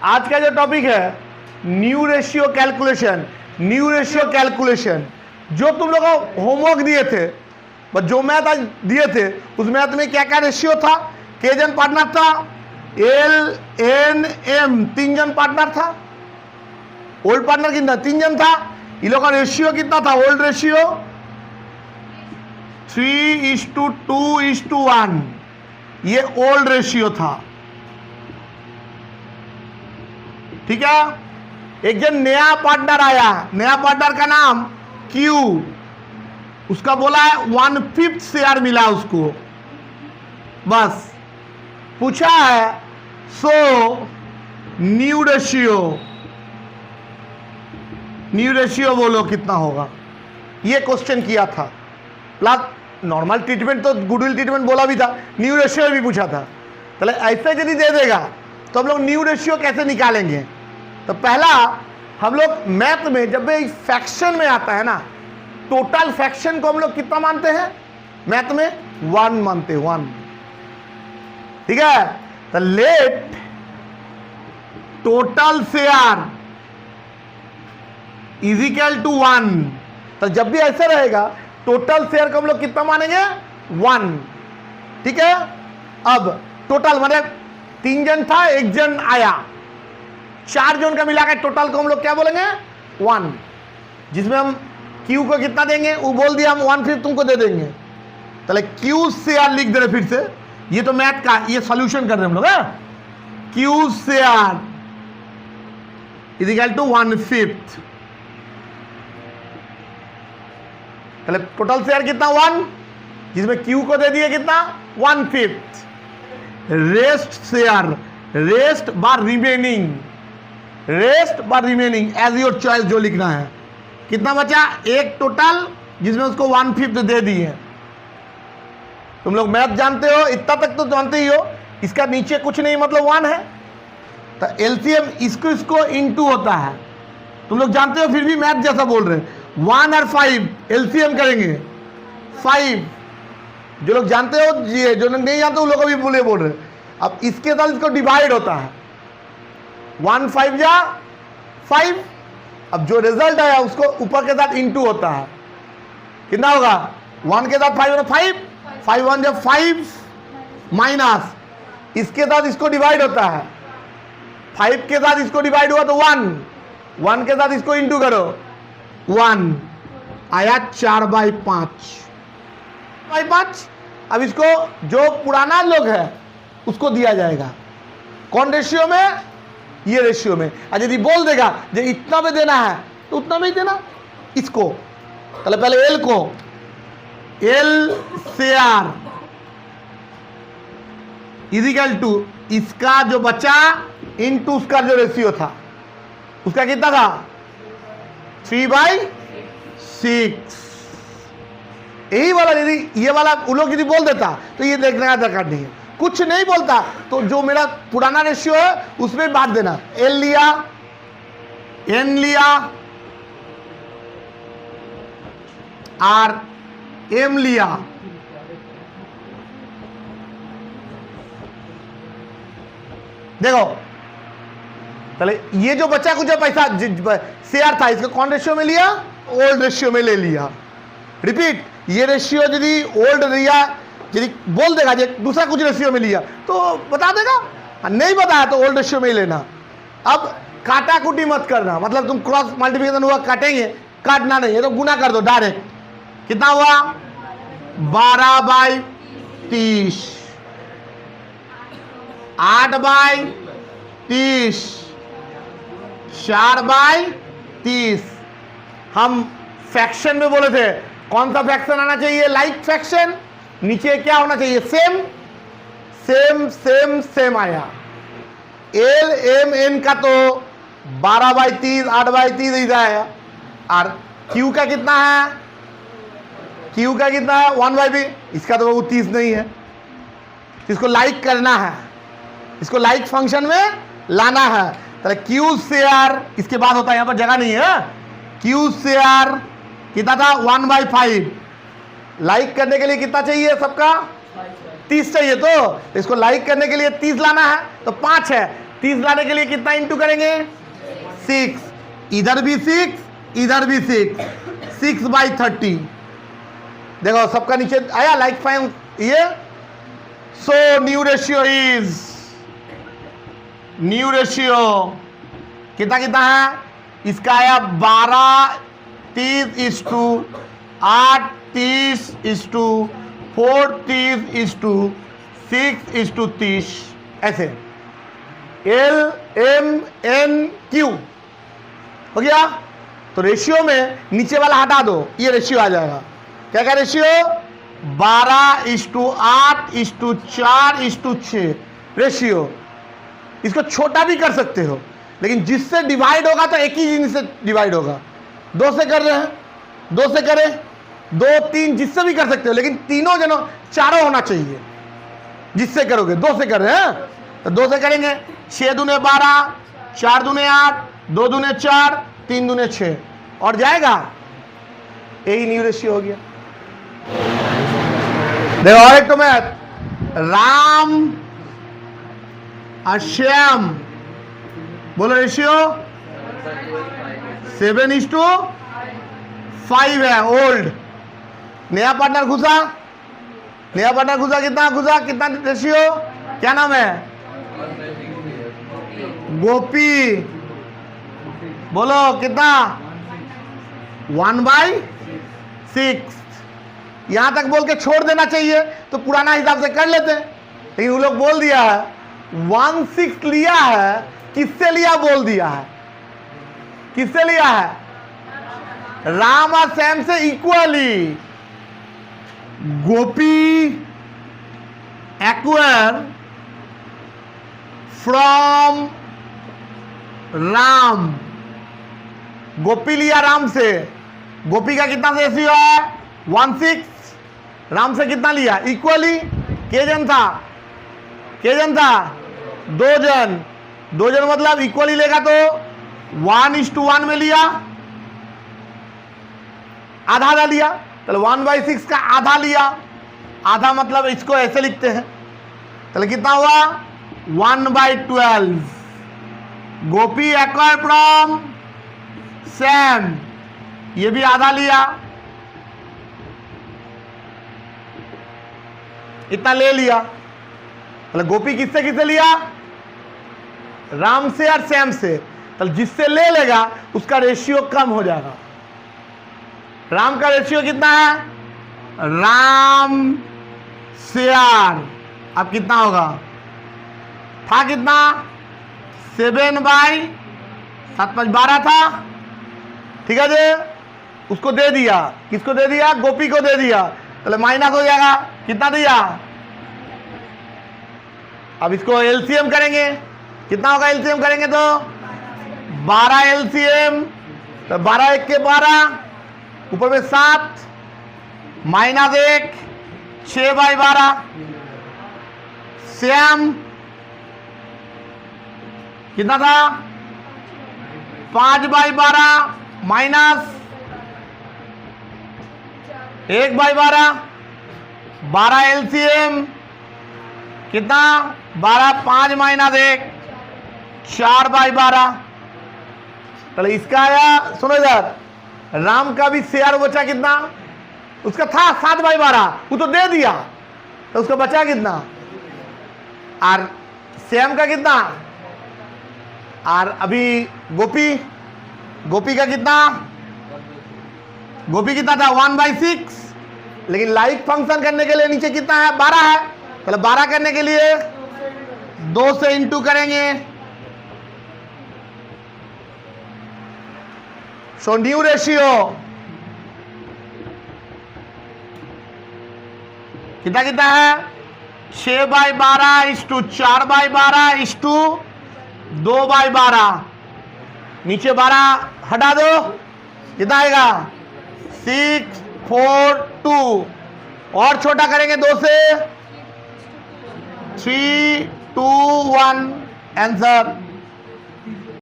आज का जो टॉपिक है new ratio calculation. New ratio calculation जो तुम लोग होमवर्क दिए थे, बस जो मैथ आज दिए थे उस मैथ में क्या क्या रेशियो था, के जन पार्टनर था, एल एन एम 3 जन पार्टनर था, ओल्ड पार्टनर कितना 3 जन था, इन लोगों का रेशियो कितना था, ओल्ड रेशियो 3:2:1, ये ओल्ड रेशियो था। ठीक है, एक जन नया पार्टनर आया, नया पार्टनर का नाम क्यू, उसका बोला है 1/5 शेयर मिला उसको, बस पूछा है सो न्यू रेशियो बोलो कितना होगा, ये क्वेश्चन किया था। प्लस नॉर्मल ट्रीटमेंट तो गुडविल ट्रीटमेंट बोला भी था, न्यू रेशियो भी पूछा था। चले ऐसे यदि दे देगा तो हम लोग न्यू रेशियो कैसे निकालेंगे। तो पहला हम लोग मैथ में जब भी फ्रैक्शन में आता है ना, टोटल फ्रैक्शन को हम लोग कितना मानते हैं मैथ में, 1 मानते हैं, 1। ठीक है, तो let total share is equal to 1। तो जब भी ऐसे रहेगा टोटल शेयर को हम लोग कितना मानेंगे, 1। ठीक है, अब टोटल माने 3 जन था, 1 जन आया, 4 जन का मिलाकर टोटल को हम लोग क्या बोलेंगे, 1। जिसमें हम क्यू को कितना देंगे वो बोल दिया, हम 1/5 तुमको दे देंगे। तो क्यू शेयर लिख दे रहे फिर से, ये तो मैथ का ये सॉल्यूशन कर रहे हैं हम लोग। Q share is equal to 1/5। पहले टोटल शेयर कितना, 1, जिसमें क्यू को दे दिए कितना, 1/5। Rest share, rest bar remaining, rest bar remaining as your choice, जो लिखना है। कितना बचा, 1 टोटल, जिसमें उसको 1/5 दे दिए। तुम लोग मैथ जानते हो, इतना तक तो जानते ही हो, इसका नीचे कुछ नहीं मतलब 1 है। तो एलसीएम इसको इनटू होता है, तुम लोग जानते हो, फिर भी मैथ जैसा बोल रहे हैं। 1 और 5 एलसीएम करेंगे 5, जो लोग जानते हो, जो लोग नहीं जानते उन लोग को भी बोल रहे। अब इसके साथ इसको डिवाइड होता है, 1 5 जा 5। अब जो रिजल्ट आया उसको ऊपर के साथ इनटू होता है, कितना होगा, 1 के साथ 5 होगा 5, 5 1 जब 5 माइनस इसके साथ इसको डिवाइड होता है, 5 के साथ इसको डिवाइड हुआ तो 1 के साथ इसको इनटू करो, 1 आया 4/5। अब इसको जो पुराना लोग है उसको दिया जाएगा, कौन रेशियो में, ये रेशियो में। और यदि बोल देगा जो इतना में देना है तो उतना में ही देना इसको। चलो पहले एल को, L share is equal to इसका जो बचा इनटू उसका जो रेशियो था, उसका कितना था, 3/6। यही वाला यदि ये वाला उन लोग यदि बोल देता तो ये देखने का दरकार नहीं है। कुछ नहीं बोलता तो जो मेरा पुराना रेशियो है उसमें बांट देना, एल लिया, एन लिया और एम लिया। देखो पहले ये जो बच्चा कुछ जो पैसा शेयर था इसको कौन रेशियो में लिया, ओल्ड रेशियो में ले लिया। रिपीट, ये रेशियो यदि ओल्ड लिया, यदि बोल देगा जो दूसरा कुछ रेशियो में लिया तो बता देगा, नहीं बताया तो ओल्ड रेशियो में ही लेना। अब काटा कुटी मत करना, मतलब तुम क्रॉस मल्टीप्लिकेशन हुआ काटेंगे, काटना नहीं है तो गुना कर दो डायरेक्ट। कितना हुआ, 12/30, 8/30, 4/30। हम फ्रैक्शन में बोले थे कौन सा फ्रैक्शन आना चाहिए, लाइक फ्रैक्शन। नीचे क्या होना चाहिए, सेम सेम सेम सेम आया। एल एम एन का तो 12/30, 8/30 इधर आया। और क्यू का कितना है, क्यू का कितना है 1/20, इसका तो वो 30 नहीं है। इसको लाइक करना है, इसको लाइक फंक्शन में लाना है। तो क्यू शेयर इसके बाद होता है, यहां पर जगह नहीं है। क्यू शेयर कितना था, 1/5। लाइक करने के लिए कितना चाहिए सबका, 30 चाहिए। तो इसको लाइक करने के लिए 30 लाना है तो 5 है, 30 लाने के लिए कितना इंटू करेंगे? 6, इधर भी 6, इधर भी 6/30। देखो सबका नीचे आया लाइक फाइन ये। सो न्यू रेशियो कितना कितना है? इसका आया 12 30:8 30:4 30:6:30 ऐसे LMNQ हो गया। तो रेशियो में नीचे वाला हटा दो, ये रेशियो आ जाएगा। क्या क्या रेशियो? 12:8:4:6 रेशियो। इसको छोटा भी कर सकते हो, लेकिन जिससे डिवाइड होगा तो एक ही जिनिस से डिवाइड होगा। 2 से कर रहे हैं, 2 से करें, 2 3 जिससे भी कर सकते हो, लेकिन तीनों जनों चारों होना चाहिए। जिससे करोगे 2 से कर रहे हैं तो 2 से करेंगे। 6 दूने 12, 4 दूने 8, 2 दूने 4, 3 दूने 6 और जाएगा। यही न्यू रेशियो हो गया। देखो और एक तो मैथ, राम और श्याम, बोलो रेशियो 7:5 है। ओल्ड नया पार्टनर घुसा, कितना रेशियो? क्या नाम है? गोपी। बोलो कितना? 1/6। यहां तक बोल के छोड़ देना चाहिए तो पुराना हिसाब से कर लेते, लेकिन वो लोग बोल दिया है 1/6 लिया है। किससे लिया? बोल दिया है किससे लिया है? राम और श्याम से equally. Gopi acquire from Ram. Gopi लिया राम से। गोपी का कितना रेशियो है? 1/6। राम से कितना लिया? इक्वली। के जन था? 2 जन। 2 जन मतलब इक्वली लेगा तो 1:1 में लिया, आधा लिया। तो 1/6 का आधा लिया। आधा मतलब इसको ऐसे लिखते हैं। तो कितना हुआ? 1/12। गोपी एक्वायर फ्रॉम सैम, ये भी आधा लिया, इतना ले लिया। मतलब गोपी किससे किससे लिया? राम से और श्याम से। तो जिससे ले लेगा उसका रेशियो कम हो जाएगा। राम का रेशियो कितना है? राम से आर अब कितना होगा? था कितना? 7/7 था। ठीक है जी, उसको दे दिया। किसको दे दिया? गोपी को दे दिया। तो माइनस हो जाएगा। कितना दिया? अब इसको एलसीएम करेंगे। कितना होगा एलसीएम करेंगे तो? 12 एलसीएम। तो 12 1 के 12, ऊपर में 7 -1 6/12। श्याम कितना था? 5/12 माइनस 1/12। 12 एलसीएम कितना? 12 5 -1 4/12। चलो इसका आया। सुनो इधर, राम का भी शेयर बचा कितना? उसका था 7/12, वो तो दे दिया, तो उसका बचा कितना? और श्याम का कितना? और अभी गोपी का कितना? गोपी कितना था? 1/6। लेकिन लाइक फंक्शन करने के लिए नीचे कितना है? 12 है। मतलब 12 करने के लिए 2 से इंटू करेंगे। सो न्यू रेशियो कितना कितना है? 6/12 4/12 2/12। नीचे 12 हटा दो, कितना आएगा? 6 4 2। और छोटा करेंगे 2 से 3 2 1 आंसर